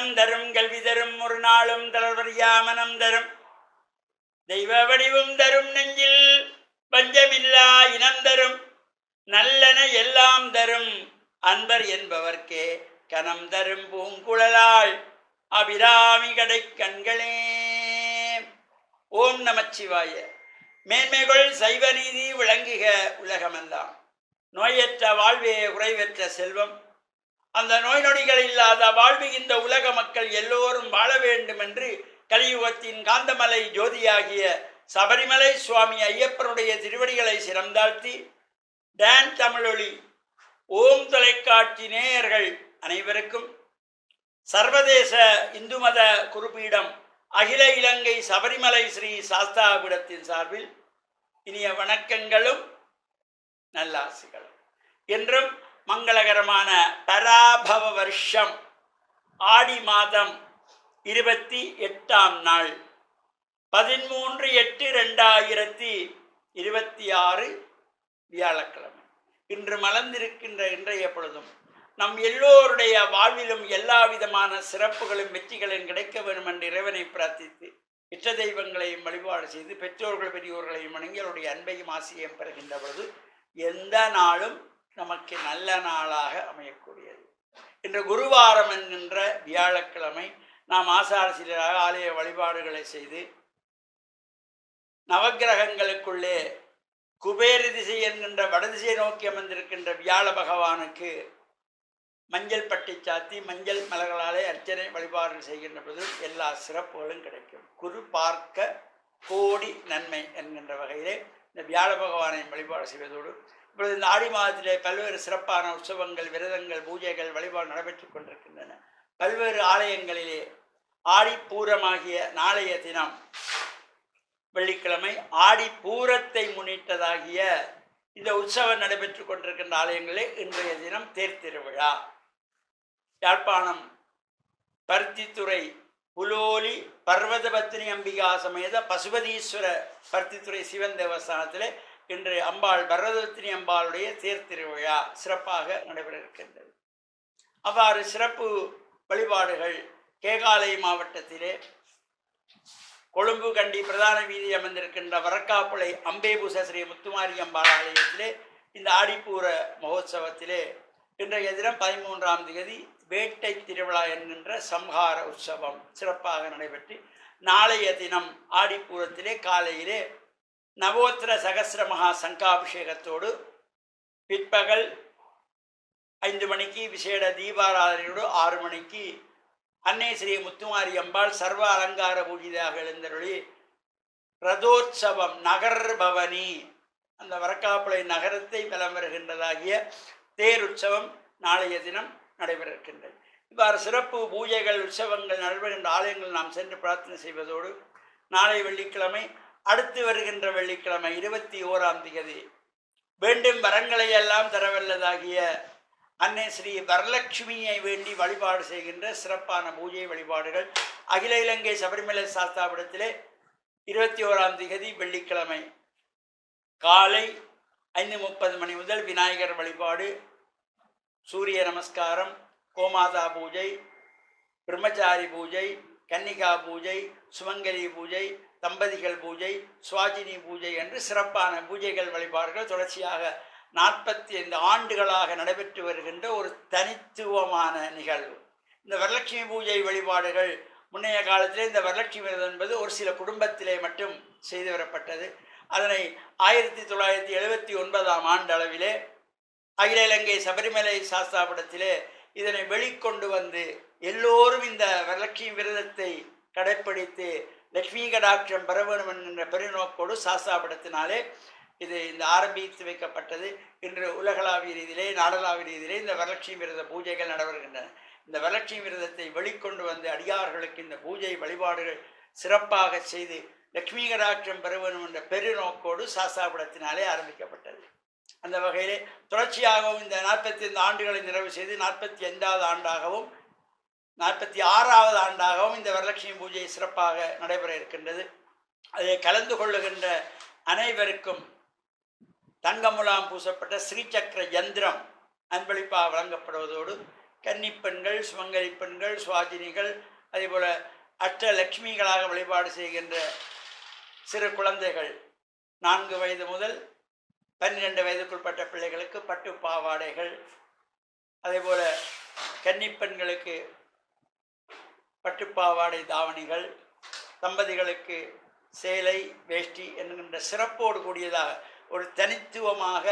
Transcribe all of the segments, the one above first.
தனம் தரும் கல்வி தரும் ஒரு நாளும் தளர்வறியா மனம் தரும் தெய்வ வடிவும் தரும் நெஞ்சில் பஞ்சமில்லா இனம் தரும் நல்லன எல்லாம் தரும் அன்பர் என்பவர்க்கே கனம் தரும் பூங்குழலாள் அபிராமி கடை கண்களே. ஓம் நமச்சிவாய. மேன்மைகள் சைவ நீதி விளங்குக உலகமெல்லாம். நோயற்ற வாழ்வே குறைவற்ற செல்வம். அந்த நோய் நொடிகள் இல்லாத வாழ்வு இந்த உலக மக்கள் எல்லோரும் வாழ வேண்டும் என்று கலியுகத்தின் காந்தமலை ஜோதியாகிய சபரிமலை சுவாமி ஐயப்பனுடைய திருவடிகளை சிறந்தாழ்த்தி டான் தமிழொலி ஓம் தொலைக்காட்சி நேயர்கள் அனைவருக்கும் சர்வதேச இந்து மத குறிப்பீடம் அகில இலங்கை சபரிமலை ஸ்ரீ சாஸ்தாபீடத்தின் சார்பில் இனிய வணக்கங்களும் நல்லாசிகளும். என்றும் மங்களகரமான பராபவ வருஷம் ஆடி மாதம் 28ஆம் நாள் 13/8/2026 வியாழக்கிழமை. இன்று மலர்ந்திருக்கின்ற இன்றைய பொழுதும் நம் எல்லோருடைய வாழ்விலும் எல்லா விதமான சிறப்புகளும் வெற்றிகளும் கிடைக்க வேண்டும் என்று இறைவனை பிரார்த்தித்து இஷ்ட தெய்வங்களையும் வழிபாடு செய்து பெற்றோர்கள் பெரியோர்களையும் வணங்கி அவருடைய அன்பையும் ஆசையும் பெறுகின்ற பொழுது எந்த நாளும் நமக்கு நல்ல நாளாக அமையக்கூடியது. இன்று குருவாரம் என்கின்ற வியாழக்கிழமை நாம் ஆசாரசீலராக ஆலய வழிபாடுகளை செய்து நவக்கிரகங்களுக்குள்ளே குபேர திசை என்கின்ற வடதிசை நோக்கி அமர்ந்திருக்கின்ற வியாழ பகவானுக்கு மஞ்சள் பட்டி சாத்தி மஞ்சள் மலர்களாலே அர்ச்சனை வழிபாடு செய்கின்ற பொழுது எல்லா சிறப்புகளும் கிடைக்கும். குரு பார்க்க கோடி நன்மை என்கின்ற வகையிலே இந்த வியாழ பகவானை வழிபாடு செய்வதோடு இப்பொழுது இந்த ஆடி மாதத்திலே பல்வேறு சிறப்பான உற்சவங்கள் விரதங்கள் பூஜைகள் வழிபாடு நடைபெற்றுக் கொண்டிருக்கின்றன. பல்வேறு ஆலயங்களிலே ஆடிப்பூரமாகிய நாளைய தினம் வெள்ளிக்கிழமை ஆடிப்பூரத்தை முன்னிட்டதாகிய இந்த உற்சவம் நடைபெற்றுக் கொண்டிருக்கின்ற ஆலயங்களே இன்றைய தினம் தேர் திருவிழா. யாழ்ப்பாணம் பருத்தித்துறை புலோலி பர்வதபத்தினி அம்பிகா சமேத பசுபதீஸ்வர பருத்தித்துறை சிவன் தேவஸ்தானத்திலே இன்று அம்பாள் பர்வதபத்தினி அம்பாளுடைய தேர் திருவிழா சிறப்பாக நடைபெற இருக்கின்றது. அவ்வாறு சிறப்பு வழிபாடுகள் கேகாலை மாவட்டத்திலே கொழும்பு கண்டி பிரதான வீதி அமர்ந்திருக்கின்ற வரக்காப்புளை அம்பேபூச ஸ்ரீ முத்துமாரி அம்பாள் ஆலயத்திலே இந்த ஆடிப்பூர மகோத்சவத்திலே இன்றைய தினம் 13ஆம் தேதி வேட்டை திருவிழா என்கின்ற சம்ஹார உற்சவம் சிறப்பாக நடைபெற்று நாளைய தினம் ஆடிப்பூரத்திலே காலையிலே நவோத்திர சகசிர மகா சங்காபிஷேகத்தோடு பிற்பகல் 5 மணிக்கு விசேட தீபாராதனையோடு 6 மணிக்கு அன்னை ஸ்ரீ முத்துமாரி அம்பாள் சர்வ அலங்கார பூஜிதாக எழுந்தருளி ரதோற்சவம் நகர் பவனி அந்த வரக்காப்புளை நகரத்தை வலம் வருகின்றதாகிய தேருற்சவம் நாளைய தினம் நடைபெற இருக்கின்றது. இவ்வாறு சிறப்பு பூஜைகள் உற்சவங்கள் நடைபெறுகின்ற ஆலயங்கள் நாம் சென்று பிரார்த்தனை செய்வதோடு நாளை வெள்ளிக்கிழமை அடுத்து வருகின்ற வெள்ளிக்கிழமை 21ஆம் தேதி வேண்டும் வரங்களை எல்லாம் தரவல்லதாகிய அன்னை ஸ்ரீ வரலட்சுமியை வேண்டி வழிபாடு செய்கின்ற சிறப்பான பூஜை வழிபாடுகள் அகில இலங்கை சபரிமலை சாஸ்தாபீடத்திலே 21ஆம் தேதி வெள்ளிக்கிழமை காலை 5:30 மணி முதல் விநாயகர் வழிபாடு, சூரிய நமஸ்காரம், கோமாதா பூஜை, பிரம்மச்சாரி பூஜை, கன்னிகா பூஜை, சுமங்கலி பூஜை, தம்பதிகள் பூஜை, சுவாஜினி பூஜை என்று சிறப்பான பூஜைகள் வழிபாடுகள் தொடர்ச்சியாக 45 ஆண்டுகளாக நடைபெற்று வருகின்ற ஒரு தனித்துவமான நிகழ்வு. இந்த வரலட்சுமி பூஜை வழிபாடுகள் முன்னைய காலத்திலே இந்த வரலட்சுமி விரதம் என்பது ஒரு சில குடும்பத்திலே மட்டும் செய்து வரப்பட்டது. அதனை 1979ஆம் ஆண்டு அளவிலே அகில இலங்கை சபரிமலை சாஸ்தாபீடத்திலே இதனை வெளிக்கொண்டு வந்து எல்லோரும் இந்த வரலட்சுமி விரதத்தை கடைப்பிடித்து லட்சுமி கடாட்சம் பெற வேண்டும் என்கின்ற பெருநோக்கோடு சாஸ்தாபீடத்தினாலே இந்த ஆரம்பித்து வைக்கப்பட்டது. இன்று உலகளாவிய ரீதியிலே நாடளாவிய ரீதியிலே இந்த வரலட்சுமி விரத பூஜைகள் நடைபெறுகின்றன. இந்த வரலட்சுமி விரதத்தை வெளிக்கொண்டு வந்து அடியார்களுக்கு இந்த பூஜை வழிபாடுகள் சிறப்பாக செய்து லட்சுமி கடாட்சம் பெற வேண்டும் என்ற பெருநோக்கோடு சாஸ்தாபீடத்தினாலே ஆரம்பிக்கப்பட்டது. அந்த வகையிலே தொடர்ச்சியாகவும் இந்த 45 ஆண்டுகளை நிறைவு செய்து 45வது ஆண்டாகவும் 46வது ஆண்டாகவும் இந்த வரலட்சுமி பூஜை சிறப்பாக நடைபெற இருக்கின்றது. அதை கலந்து கொள்ளுகின்ற அனைவருக்கும் தங்கமுலாம் பூசப்பட்ட ஸ்ரீசக்கர யந்திரம் அன்பளிப்பாக வழங்கப்படுவதோடு கன்னிப்பெண்கள், சுமங்கலி பெண்கள், சுவாஜினிகள், அதேபோல் அஷ்டலக்ஷ்மிகளாக வழிபாடு செய்கின்ற சிறு குழந்தைகள் 4 வயது முதல் 12 வயதுக்குட்பட்ட பிள்ளைகளுக்கு பட்டு பாவாடைகள், அதேபோல் கன்னிப்பெண்களுக்கு பட்டுப்பாவாடை தாவணிகள், தம்பதிகளுக்கு சேலை வேஷ்டி என்கின்ற சிறப்போடு கூடியதாக ஒரு தனித்துவமாக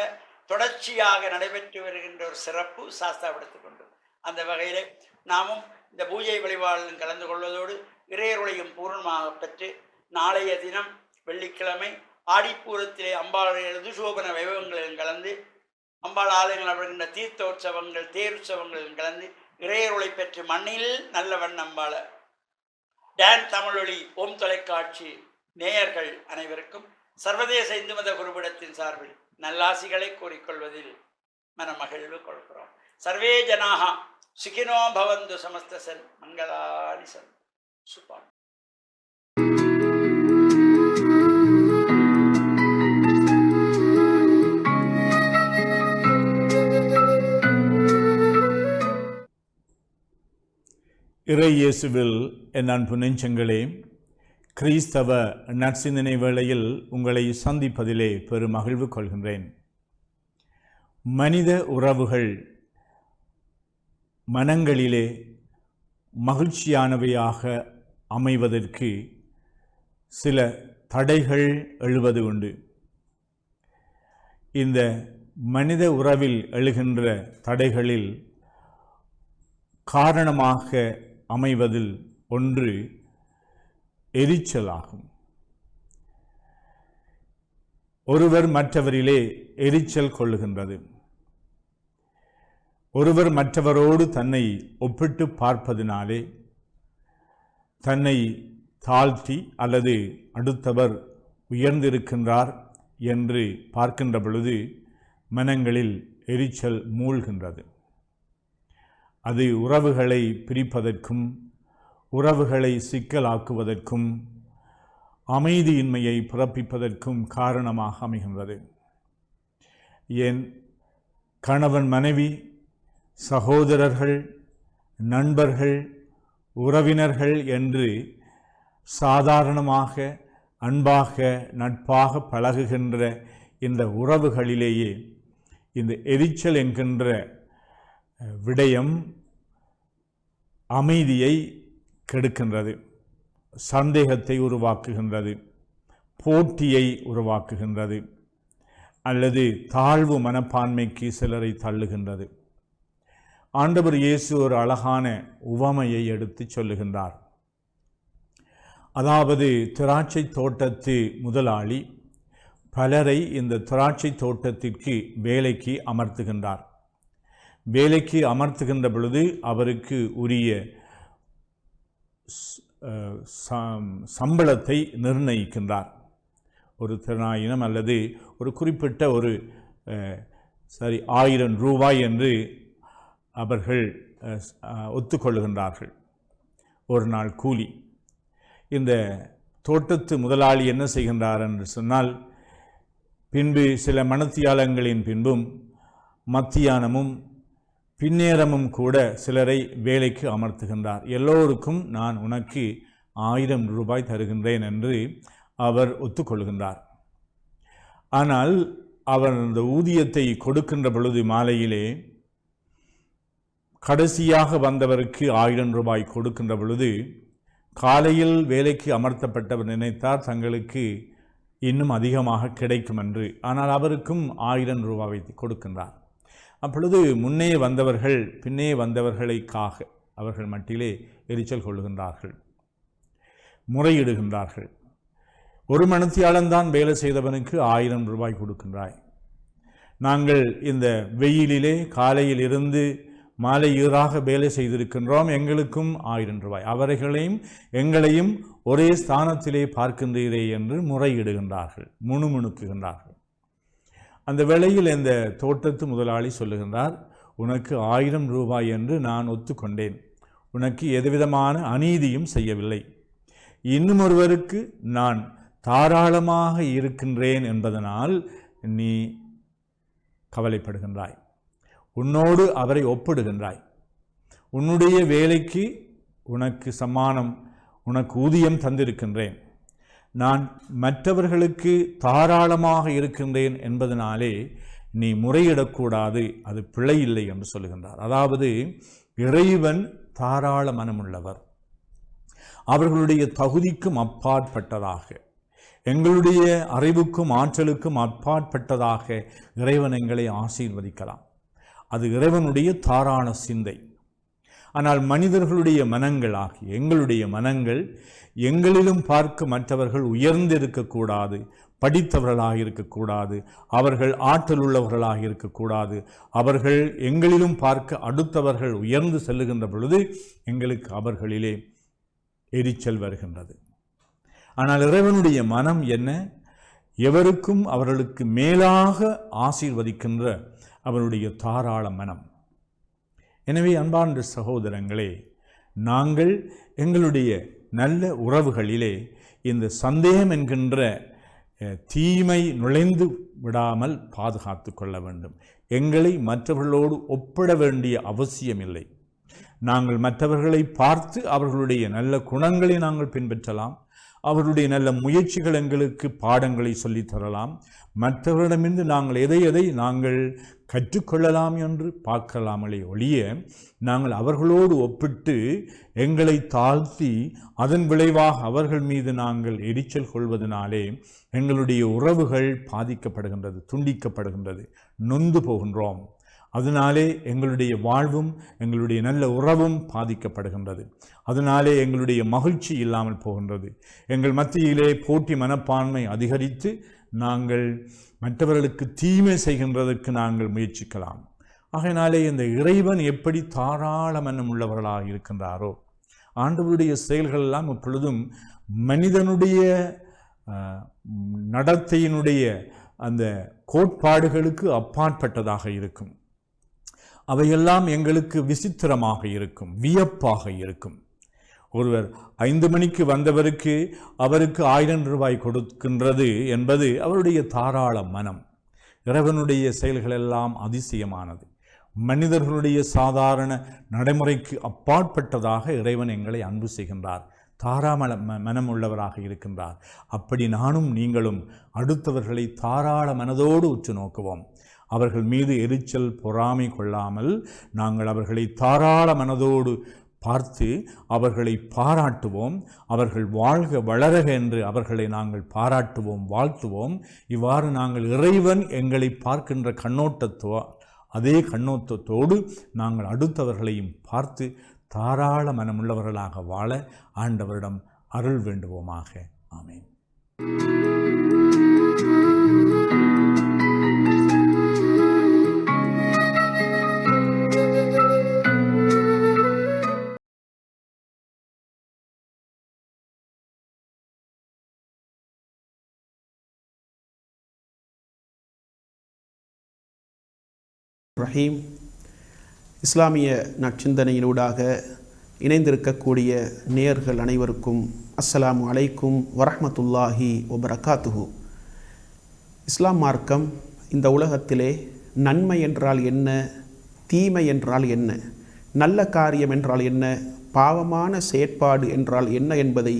தொடர்ச்சியாக நடைபெற்று வருகின்ற ஒரு சிறப்பு சாஸ்தாவிடத்துக் கொண்டு அந்த வகையில் நாமும் இந்த பூஜை வழிபாடுடன் கலந்து கொள்வதோடு இறையருளையும் பூர்ணமாக பெற்று நாளைய தினம் வெள்ளிக்கிழமை ஆடிப்பூரத்திலே அம்பாளுடைய ருதுசோபன வைபவங்களிலும் கலந்து அம்பாள் ஆலயங்கள் நடைபெறுகின்ற தீர்த்தோற்சவங்கள் தேருற்சவங்களிலும் கலந்து இறையருளை பெற்று மண்ணில் நல்லவன் அம்பாள டான் தமிழொலி ஓம் தொலைக்காட்சி நேயர்கள் அனைவருக்கும் சர்வதேச இந்து மத குருபீடத்தின் சார்பில் நல்லாசிகளை கூறிக்கொள்வதில் மனமகிழ்வு கொள்கிறோம். சர்வே ஜனாக சுகினோ பவந்து சமஸ்தசன் மங்களானி சன் சுபான். இறை இயேசுவில் என் அன்பு நெஞ்சங்களே, கிறிஸ்தவ நற்சிந்தனை வேளையில் உங்களை சந்திப்பதிலே பெரும் மகிழ்வு கொள்கின்றேன். மனித உறவுகள் மனங்களிலே மகிழ்ச்சியானவையாக அமைவதற்கு சில தடைகள் எழுவது உண்டு. இந்த மனித உறவில் எழுகின்ற தடைகளில் காரணமாக அமைவதில் ஒன்று எரிச்சலாகும். ஒருவர் மற்றவரிலே எரிச்சல் கொள்ளுகின்றது. ஒருவர் மற்றவரோடு தன்னை ஒப்பிட்டு பார்ப்பதினாலே தன்னை தாழ்த்தி அல்லது அடுத்தவர் உயர்ந்திருக்கின்றார் என்று பார்க்கின்ற பொழுது மனங்களில் எரிச்சல் மூழ்கின்றது. அது உறவுகளை பிரிப்பதற்கும் உறவுகளை சிக்கலாக்குவதற்கும் அமைதியின்மையை பிறப்பிப்பதற்கும் காரணமாக அமைகின்றது. ஏன் கணவன் மனைவி, சகோதரர்கள், நண்பர்கள், உறவினர்கள் என்று சாதாரணமாக அன்பாக நட்பாக பழகுகின்ற இந்த உறவுகளிலேயே இந்த எரிச்சல் என்கின்ற விடயம் அமைதியை கெடுக்கின்றது, சந்தேகத்தை உருவாக்குகின்றது, போட்டியை உருவாக்குகின்றது, அல்லது தாழ்வு மனப்பான்மைக்கு சிலரை தள்ளுகின்றது. ஆண்டவர் இயேசு ஒரு அழகான உவமையை எடுத்து சொல்லுகின்றார். அதாவது திராட்சை தோட்டத்து முதலாளி பலரை இந்த திராட்சை தோட்டத்திற்கு வேலைக்கு அமர்த்துகின்றார். வேலைக்கு அமர்த்துகின்ற பொழுது அவருக்கு உரிய சம்பளத்தை நிர்ணயிக்கின்றார். ஒரு திறனாயினம் அல்லது ஒரு குறிப்பிட்ட ஒரு 1000 ரூபாய் என்று அவர்கள் ஒத்துக்கொள்ளுகின்றார்கள், ஒரு நாள் கூலி. இந்த தோட்டத்து முதலாளி என்ன செய்கின்றார் என்று சொன்னால், பின்பு சில மணத்தியாலங்களின் பின்பும் மத்தியானமும் பின்னேரமும் கூட சிலரை வேலைக்கு அமர்த்துகின்றார். எல்லோருக்கும் நான் உனக்கு 1000 ரூபாய் தருகின்றேன் என்று அவர் ஒத்துக்கொள்கின்றார். ஆனால் அவர் அந்த ஊதியத்தை கொடுக்கின்ற பொழுது மாலையிலே கடைசியாக வந்தவருக்கு 1000 ரூபாய் கொடுக்கின்ற பொழுது காலையில் வேலைக்கு அமர்த்தப்பட்டவர் நினைத்தார் தங்களுக்கு இன்னும் அதிகமாக கிடைக்கும் என்று. ஆனால் அவருக்கும் 1000 ரூபாய் கொடுக்கின்றார். அப்பொழுது முன்னே வந்தவர்கள் பின்னே வந்தவர்களுக்காக அவர்கள் மட்டிலே எரிச்சல் கொள்ளுகின்றார்கள், முறையிடுகின்றார்கள். ஒரு மணித்தியாலம்தான் வேலை செய்தவனுக்கு 1000 ரூபாய் கொடுக்கின்றாய், நாங்கள் இந்த வெயிலிலே காலையில் இருந்து மாலை ஈராக வேலை செய்திருக்கின்றோம், எங்களுக்கும் 1000 ரூபாய், அவர்களையும் எங்களையும் ஒரே ஸ்தானத்திலே பார்க்கின்றீரே என்று முறையிடுகின்றார்கள், முணுமுணுக்குகின்றார்கள். அந்த வேளையில் இந்த தோட்டத்து முதலாளி சொல்லுகின்றார், உனக்கு 1000 ரூபாய் என்று நான் ஒத்துக்கொண்டேன், உனக்கு எதுவிதமான அநீதியும் செய்யவில்லை, இன்னும் ஒருவருக்கு நான் தாராளமாக இருக்கின்றேன் என்பதனால் நீ கவலைப்படுகின்றாய், உன்னோடு அவரை ஒப்பிடுகின்றாய். உன்னுடைய வேலைக்கு உனக்கு சம்மானம், உனக்கு ஊதியம் தந்திருக்கின்றேன். நான் மற்றவர்களுக்கு தாராளமாக இருக்கின்றேன் என்பதனாலே நீ முறையிடக்கூடாது, அது பிழை இல்லை என்று சொல்லுகின்றார். அதாவது இறைவன் தாராள மனமுள்ளவர். அவர்களுடைய தகுதிக்கும் அப்பாற்பட்டதாக, எங்களுடைய அறிவுக்கும் ஆற்றலுக்கும் அப்பாற்பட்டதாக இறைவன் எங்களை ஆசீர்வதிக்கலாம். அது இறைவனுடைய தாராள சிந்தை. ஆனால் மனிதர்களுடைய மனங்களாகி எங்களுடைய மனங்கள் எங்களிலும் பார்க்க மற்றவர்கள் உயர்ந்திருக்கக்கூடாது, படித்தவர்களாக இருக்கக்கூடாது, அவர்கள் ஆற்றல் உள்ளவர்களாக இருக்கக்கூடாது, அவர்கள் எங்களிலும் பார்க்க அடுத்தவர்கள் உயர்ந்து செல்லுகின்ற பொழுது எங்களுக்கு அவர்களிலே எரிச்சல் வருகின்றது. ஆனால் இறைவனுடைய மனம் என்ன? எவருக்கும் அவர்களுக்கு மேலாக ஆசீர்வதிக்கின்ற அவருடைய தாராள மனம். எனவே அன்பார்ந்த சகோதரங்களே, நாங்கள் எங்களுடைய நல்ல உறவுகளிலே இந்த சந்தேகம் என்கின்ற தீமை நுழைந்து விடாமல் பாதுகாத்து கொள்ள வேண்டும். எங்களை மற்றவர்களோடு ஒப்பிட வேண்டிய அவசியமில்லை. நாங்கள் மற்றவர்களை பார்த்து அவர்களுடைய நல்ல குணங்களை நாங்கள் பின்பற்றலாம், அவர்களுடைய நல்ல முயற்சிகள் எங்களுக்கு பாடங்களை சொல்லித்தரலாம். மற்றவர்களிடமிருந்து நாங்கள் எதை நாங்கள் கற்றுக்கொள்ளலாம் என்று பார்க்கலாமலே ஒழிய, நாங்கள் அவர்களோடு ஒப்பிட்டு எங்களை தாழ்த்தி அதன் விளைவாக அவர்கள் மீது நாங்கள் எரிச்சல் கொள்வதனாலே எங்களுடைய உறவுகள் பாதிக்கப்படுகின்றது, துண்டிக்கப்படுகின்றது, நொந்து போகின்றோம். அதனாலே எங்களுடைய வாழ்வும் எங்களுடைய நல்ல உறவும் பாதிக்கப்படுகின்றது. அதனாலே எங்களுடைய மகிழ்ச்சி இல்லாமல் போகின்றது. எங்கள் மத்தியிலே போட்டி மனப்பான்மை அதிகரித்து நாங்கள் மற்றவர்களுக்கு தீமை செய்கின்றதற்கு நாங்கள் முயற்சிக்கலாம். ஆகையினாலே இந்த இறைவன் எப்படி தாராள மனம் உள்ளவர்களாக இருக்கின்றாரோ, ஆண்டவருடைய செயல்கள் எல்லாம் எப்பொழுதும் மனிதனுடைய நடத்தையினுடைய அந்த கோட்பாடுகளுக்கு அப்பாற்பட்டதாக இருக்கும். அவையெல்லாம் எங்களுக்கு விசித்திரமாக இருக்கும், வியப்பாக இருக்கும். ஒருவர் 5 மணிக்கு வந்தவருக்கு அவருக்கு 1000 ரூபாய் கொடுக்கின்றது என்பது அவருடைய தாராள மனம். இறைவனுடைய செயல்களெல்லாம் அதிசயமானது. மனிதர்களுடைய சாதாரண நடைமுறைக்கு அப்பாற்பட்டதாக இறைவன் எங்களை அன்பு செய்கின்றார், தாராள மனம் உள்ளவராக இருக்கின்றார். அப்படி நானும் நீங்களும் அடுத்தவர்களை தாராள மனதோடு உற்று நோக்குவோம். அவர்கள் மீது எரிச்சல் பொறாமை கொள்ளாமல் நாங்கள் அவர்களை தாராள மனதோடு பார்த்து அவர்களை பாராட்டுவோம். அவர்கள் வாழ்க வளரக என்று அவர்களை நாங்கள் பாராட்டுவோம், வாழ்த்துவோம். இவ்வாறு நாங்கள் இறைவன் எங்களை பார்க்கின்ற அதே கண்ணோட்டத்தோடு நாங்கள் அடுத்தவர்களையும் பார்த்து தாராள மனமுள்ளவர்களாக வாழ ஆண்டவரிடம் அருள் வேண்டுவோமாக. ஆமென். ரஹீம். இஸ்லாமிய நற்சிந்தனையினூடாக இணைந்திருக்கக்கூடிய நேயர்கள் அனைவருக்கும் அஸ்ஸலாமு அலைக்கும் வரஹ்மத்துல்லாஹி வபரகாத்துஹு. இஸ்லாம் மார்க்கம் இந்த உலகத்திலே நன்மை என்றால் என்ன, தீமை என்றால் என்ன, நல்ல காரியம் என்றால் என்ன, பாவமான செயற்பாடு என்றால் என்ன என்பதை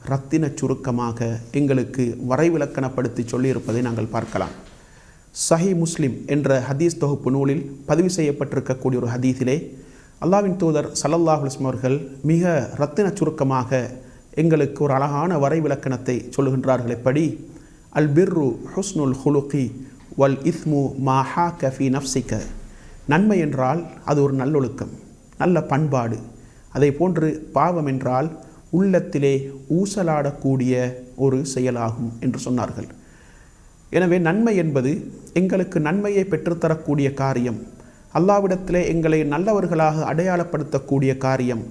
இரத்தின சுருக்கமாக எங்களுக்கு வரைவிலக்கணப்படுத்தி சொல்லியிருப்பதை நாங்கள் பார்க்கலாம். சஹி முஸ்லிம் என்ற ஹதீஸ் தொகுப்பு நூலில் பதிவு செய்யப்பட்டிருக்கக்கூடிய ஒரு ஹதீஸிலே அல்லாஹ்வின் தூதர் ஸல்லல்லாஹு அலைஹி வஸல்லம் அவர்கள் மிக இரத்தின சுருக்கமாக எங்களுக்கு ஒரு அழகான வரைவிலக்கணத்தை சொல்லுகின்றார்கள். எப்படி? அல் பிர்ரு ஹுஸ்னுல் ஹுலுகி வல் இஸ்மு மா ஹாக ஃபீ நஃப்ஸிக. நன்மை என்றால் அது ஒரு நல்லொழுக்கம், நல்ல பண்பாடு. அதை போன்று பாவம் என்றால் உள்ளத்திலே ஊசலாடக்கூடிய ஒரு செயலாகும் என்று சொன்னார்கள். எனவே நன்மை என்பது எங்களுக்கு நன்மையை பெற்றுத்தரக்கூடிய காரியம், அல்லாஹ்விடத்திலே எங்களை நல்லவர்களாக அடையாளப்படுத்தக்கூடிய காரியம்,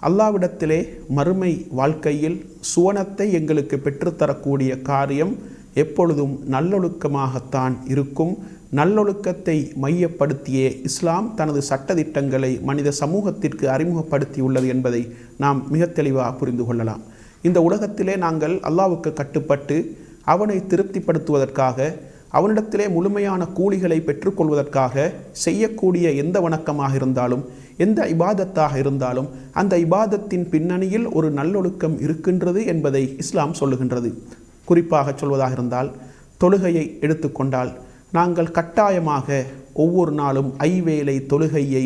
அல்லாஹ்விடத்திலே மறுமை வாழ்க்கையில் சுவனத்தை எங்களுக்கு பெற்றுத்தரக்கூடிய காரியம் எப்பொழுதும் நல்லொழுக்கமாகத்தான் இருக்கும். நல்லொழுக்கத்தை மையப்படுத்தியே இஸ்லாம் தனது சட்டதிட்டங்களை மனித சமூகத்திற்கு அறிமுகப்படுத்தியுள்ளது என்பதை நாம் மிக தெளிவாக புரிந்து கொள்ளலாம். இந்த உலகத்திலே நாங்கள் அல்லாஹ்வுக்கு கட்டுப்பட்டு அவனை திருப்திப்படுத்துவதற்காக, அவனிடத்திலே முழுமையான கூலிகளை பெற்றுக்கொள்வதற்காக செய்யக்கூடிய எந்த வணக்கமாக இருந்தாலும் எந்த இபாதத்தாக இருந்தாலும் அந்த இபாதத்தின் பின்னணியில் ஒரு நல்லொழுக்கம் இருக்கின்றது என்பதை இஸ்லாம் சொல்லுகின்றது. குறிப்பாக சொல்வதாக இருந்தால், தொழுகையை எடுத்துக்கொண்டால் நாங்கள் கட்டாயமாக ஒவ்வொரு நாளும் ஐவேளை தொழுகையை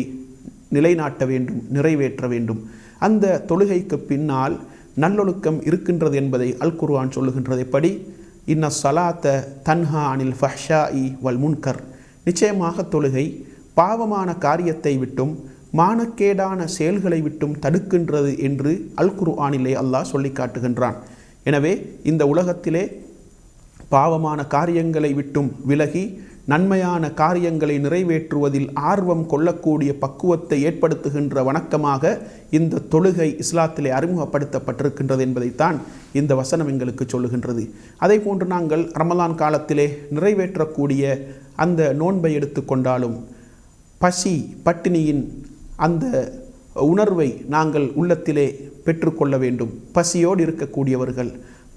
நிலைநாட்ட வேண்டும், நிறைவேற்ற வேண்டும். அந்த தொழுகைக்கு பின்னால் நல்லொழுக்கம் இருக்கின்றது என்பதை அல் குர்ஆன் சொல்லுகின்றது. எப்படி? இன்ன ஸலாத்த தன்ஹா அனில் ஃபஹ்ஷாஇ வல் முன்கர். நிச்சயமாக தொழுகை பாவமான காரியத்தை விட்டும் மானக்கேடான செயல்களை விட்டும் தடுக்கின்றது என்று அல் குர்ஆனிலே அல்லாஹ் சொல்லி காட்டுகின்றான். எனவே இந்த உலகத்திலே பாவமான காரியங்களை விட்டும் விலகி நன்மையான காரியங்களை நிறைவேற்றுவதில் ஆர்வம் கொள்ளக்கூடிய பக்குவத்தை ஏற்படுத்துகின்ற வணக்கமாக இந்த தொழுகை இஸ்லாத்திலே அறிமுகப்படுத்தப்பட்டிருக்கின்றது என்பதைத்தான் இந்த வசனம் எங்களுக்கு சொல்லுகின்றது. அதே போன்று நாங்கள் ரமலான் காலத்திலே நிறைவேற்றக்கூடிய அந்த நோன்பை எடுத்துக்கொண்டாலும் பசி பட்டினியின் அந்த உணர்வை நாங்கள் உள்ளத்திலே பெற்றுக்கொள்ள வேண்டும். பசியோடு இருக்கக்கூடியவர்கள்,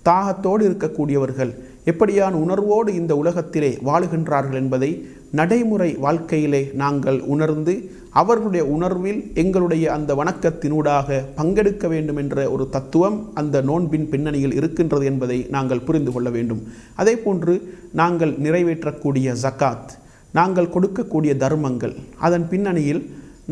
தாகத்தோடு இருக்கக்கூடியவர்கள் எப்படியான உணர்வோடு இந்த உலகத்திலே வாழுகின்றார்கள் என்பதை நடைமுறை வாழ்க்கையிலே நாங்கள் உணர்ந்து அவர்களுடைய உணர்வில் எங்களுடைய அந்த வணக்கத்தினூடாக பங்கெடுக்க வேண்டும் என்ற ஒரு தத்துவம் அந்த நோன்பின் பின்னணியில் இருக்கின்றது என்பதை நாங்கள் புரிந்து கொள்ள வேண்டும். அதே போன்று நாங்கள் நிறைவேற்றக்கூடிய ஜகாத், நாங்கள் கொடுக்கக்கூடிய தர்மங்கள், அதன் பின்னணியில்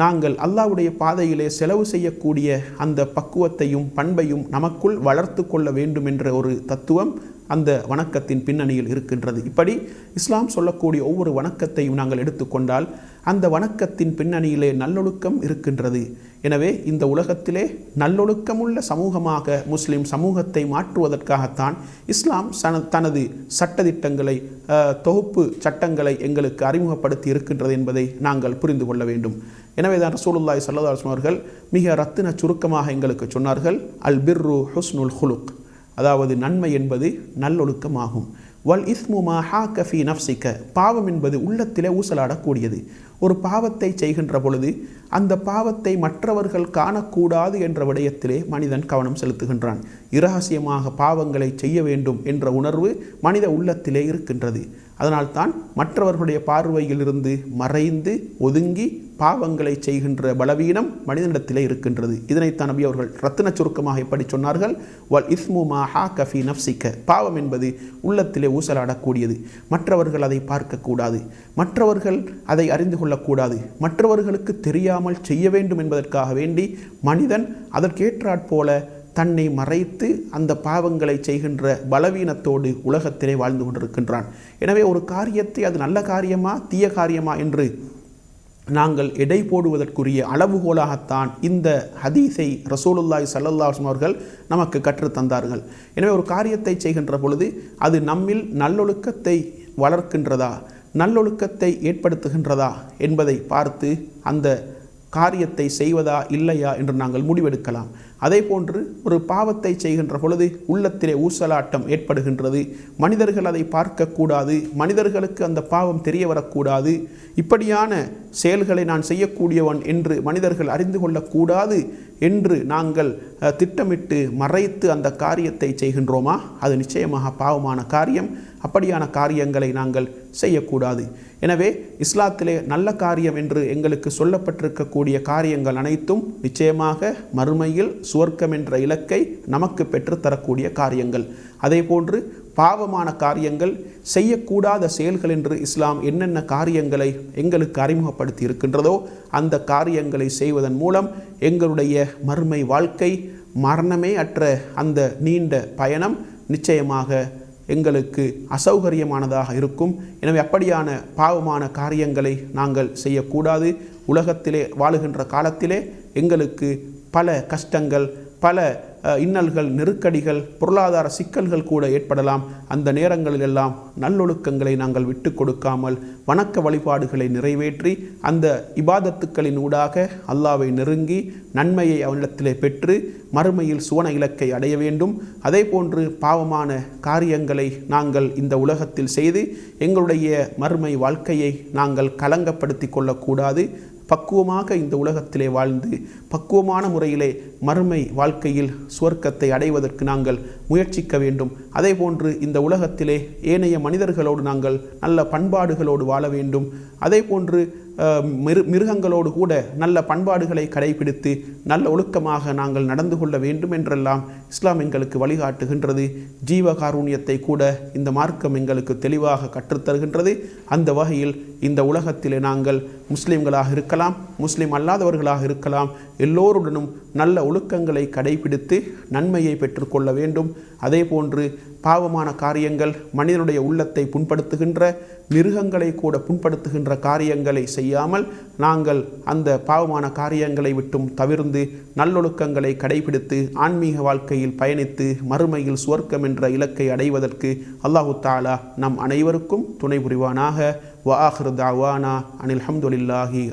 நாங்கள் அல்லாஹ்வுடைய பாதையிலே செலவு செய்யக்கூடிய அந்த பக்குவத்தையும் பண்பையும் நமக்குள் வளர்த்து கொள்ள வேண்டும் என்ற ஒரு தத்துவம் அந்த வணக்கத்தின் பின்னணியில் இருக்கின்றது. இப்படி இஸ்லாம் சொல்லக்கூடிய ஒவ்வொரு வணக்கத்தையும் நாங்கள் எடுத்துக்கொண்டால் அந்த வணக்கத்தின் பின்னணியிலே நல்லொழுக்கம் இருக்கின்றது. எனவே இந்த உலகத்திலே நல்லொழுக்கமுள்ள சமூகமாக முஸ்லிம் சமூகத்தை மாற்றுவதற்காகத்தான் இஸ்லாம் தனது சட்டதிட்டங்களை, தொகுப்பு சட்டங்களை எங்களுக்கு அறிமுகப்படுத்தி இருக்கின்றது என்பதை நாங்கள் புரிந்து கொள்ள வேண்டும். எனவே தான் ரசூலுல்லாஹி ஸல்லல்லாஹு அலைஹி வஸல்லம் அவர்கள் மிக ரத்தின சுருக்கமாக எங்களுக்கு சொன்னார்கள், அல் பிர்ரு ஹுஸ்னுல் ஹுலுக், அதாவது நன்மை என்பது நல்லொழுக்கமாகும். வல் இஸ்மு மா ஹாக ஃபீ நஃப்ஸிக, பாவம் என்பது உள்ளத்திலே ஊசலாடக்கூடியது. ஒரு பாவத்தை செய்கின்ற பொழுது அந்த பாவத்தை மற்றவர்கள் காணக்கூடாது என்ற விடயத்திலே மனிதன் கவனம் செலுத்துகின்றான். இரகசியமாக பாவங்களை செய்ய வேண்டும் என்ற உணர்வு மனித உள்ளத்திலே இருக்கின்றது. அதனால்தான் மற்றவர்களுடைய பார்வையிலிருந்து மறைந்து ஒதுங்கி பாவங்களை செய்கின்ற பலவீனம் மனிதனிடத்திலே இருக்கின்றது. இதனைத்தான் நபி அவர்கள் ரத்தின சுருக்கமாக எப்படி சொன்னார்கள், வல் இஸ்மு மா ஹாக ஃபீ நஃப்ஸிக, பாவம் என்பது உள்ளத்திலே ஊசலாடக்கூடியது. மற்றவர்கள் அதை பார்க்கக்கூடாது, மற்றவர்கள் அதை அறிந்து கொள்ளக்கூடாது, மற்றவர்களுக்கு தெரியாமல் செய்ய வேண்டும் என்பதற்காக வேண்டி மனிதன் அதற்கேற்றாற்போல தன்னை மறைத்து அந்த பாவங்களை செய்கின்ற பலவீனத்தோடு உலகத்திலே வாழ்ந்து கொண்டிருக்கின்றான். எனவே ஒரு காரியத்தை அது நல்ல காரியமா தீய காரியமா என்று நாங்கள் எடை போடுவதற்குரிய அளவுகோலாகத்தான் இந்த ஹதீஸை ரசூலுல்லாஹி ஸல்லல்லாஹு அலைஹி வஸல்லம் அவர்கள் நமக்கு கற்றுத்தந்தார்கள். எனவே ஒரு காரியத்தை செய்கின்ற பொழுது அது நம்மில் நல்லொழுக்கத்தை வளர்க்கின்றதா, நல்லொழுக்கத்தை ஏற்படுத்துகின்றதா என்பதை பார்த்து அந்த காரியத்தை செய்வதா இல்லையா என்று நாங்கள் முடிவெடுக்கலாம். அதே போன்று ஒரு பாவத்தை செய்கின்ற பொழுது உள்ளத்திலே ஊசலாட்டம் ஏற்படுகின்றது. மனிதர்கள் அதை பார்க்கக்கூடாது, மனிதர்களுக்கு அந்த பாவம் தெரிய வரக்கூடாது, இப்படியான செயல்களை நான் செய்யக்கூடியவன் என்று மனிதர்கள் அறிந்து கொள்ளக்கூடாது என்று நாங்கள் திட்டமிட்டு மறைத்து அந்த காரியத்தை செய்கின்றோமா, அது நிச்சயமாக பாவமான காரியம். அப்படியான காரியங்களை நாங்கள் செய்யக்கூடாது. எனவே இஸ்லாத்திலே நல்ல காரியம் என்று எங்களுக்கு சொல்லப்பட்டிருக்கக்கூடிய காரியங்கள் அனைத்தும் நிச்சயமாக மறுமையில் சுவர்க்கம் என்ற இலக்கை நமக்கு பெற்றுத்தரக்கூடிய காரியங்கள். அதே போன்று பாவமான காரியங்கள், செய்யக்கூடாத செயல்கள் என்று இஸ்லாம் என்னென்ன காரியங்களை எங்களுக்கு அறிமுகப்படுத்தி இருக்கின்றதோ அந்த காரியங்களை செய்வதன் மூலம் எங்களுடைய மறுமை வாழ்க்கை, மரணமே அற்ற அந்த நீண்ட பயணம் நிச்சயமாக எங்களுக்கு அசௌகரியமானதாக இருக்கும். எனவே அப்படியான பாவமான காரியங்களை நாங்கள் செய்யக்கூடாது. உலகத்திலே வாழுகின்ற காலத்திலே எங்களுக்கு பல கஷ்டங்கள், பல இன்னல்கள், நெருக்கடிகள், பொருளாதார சிக்கல்கள் கூட ஏற்படலாம். அந்த நேரங்களிலெல்லாம் நல்லொழுக்கங்களை நாங்கள் விட்டு கொடுக்காமல் வணக்க வழிபாடுகளை நிறைவேற்றி அந்த இபாதத்துக்களின் ஊடாக அல்லாஹ்வை நெருங்கி நன்மையை அவனிடத்திலே பெற்று மறுமையில் சுவன இலக்கை அடைய வேண்டும். அதே போன்று பாவமான காரியங்களை நாங்கள் இந்த உலகத்தில் செய்து எங்களுடைய மறுமை வாழ்க்கையை நாங்கள் கலங்கப்படுத்தி கொள்ளக்கூடாது. பக்குவமாக இந்த உலகத்திலே வாழ்ந்து பக்குவமான முறையிலே மறுமை வாழ்க்கையில் சுவர்க்கத்தை அடைவதற்கு நாங்கள் முயற்சிக்க வேண்டும். அதே போன்று இந்த உலகத்திலே ஏனைய மனிதர்களோடு நாங்கள் நல்ல பண்பாடுகளோடு வாழ வேண்டும். அதே போன்று மிருகங்களோடு கூட நல்ல பண்பாடுகளை கடைபிடித்து நல்ல ஒழுக்கமாக நாங்கள் நடந்து கொள்ள வேண்டும் என்றெல்லாம் இஸ்லாம் எங்களுக்கு வழிகாட்டுகின்றது. ஜீவகாருண்யத்தை கூட இந்த மார்க்கம் எங்களுக்கு தெளிவாக கற்றுத்தருகின்றது. அந்த வகையில் இந்த உலகத்திலே நாங்கள் முஸ்லிம்களாக இருக்கலாம், முஸ்லிம் அல்லாதவர்களாக இருக்கலாம், எல்லோருடனும் நல்ல ஒழுக்கங்களை கடைபிடித்து நன்மையை பெற்றுக்கொள்ள வேண்டும். அதே போன்று பாவமான காரியங்கள், மனிதனுடைய உள்ளத்தை புண்படுத்துகின்ற, மிருகங்களை கூட புண்படுத்துகின்ற காரியங்களை செய்யாமல் நாங்கள் அந்த பாவமான காரியங்களை விட்டும் தவிர்ந்து நல்லொழுக்கங்களை கடைபிடித்து ஆன்மீக வாழ்க்கையில் பயணித்து மறுமையில் சுவர்க்கம் என்ற இலக்கை அடைவதற்கு அல்லாஹு தஆலா நம் அனைவருக்கும் துணை புரிவானாக. வ ஆகிரு தஅவானா அனில் ஹம்துலில்லாஹி.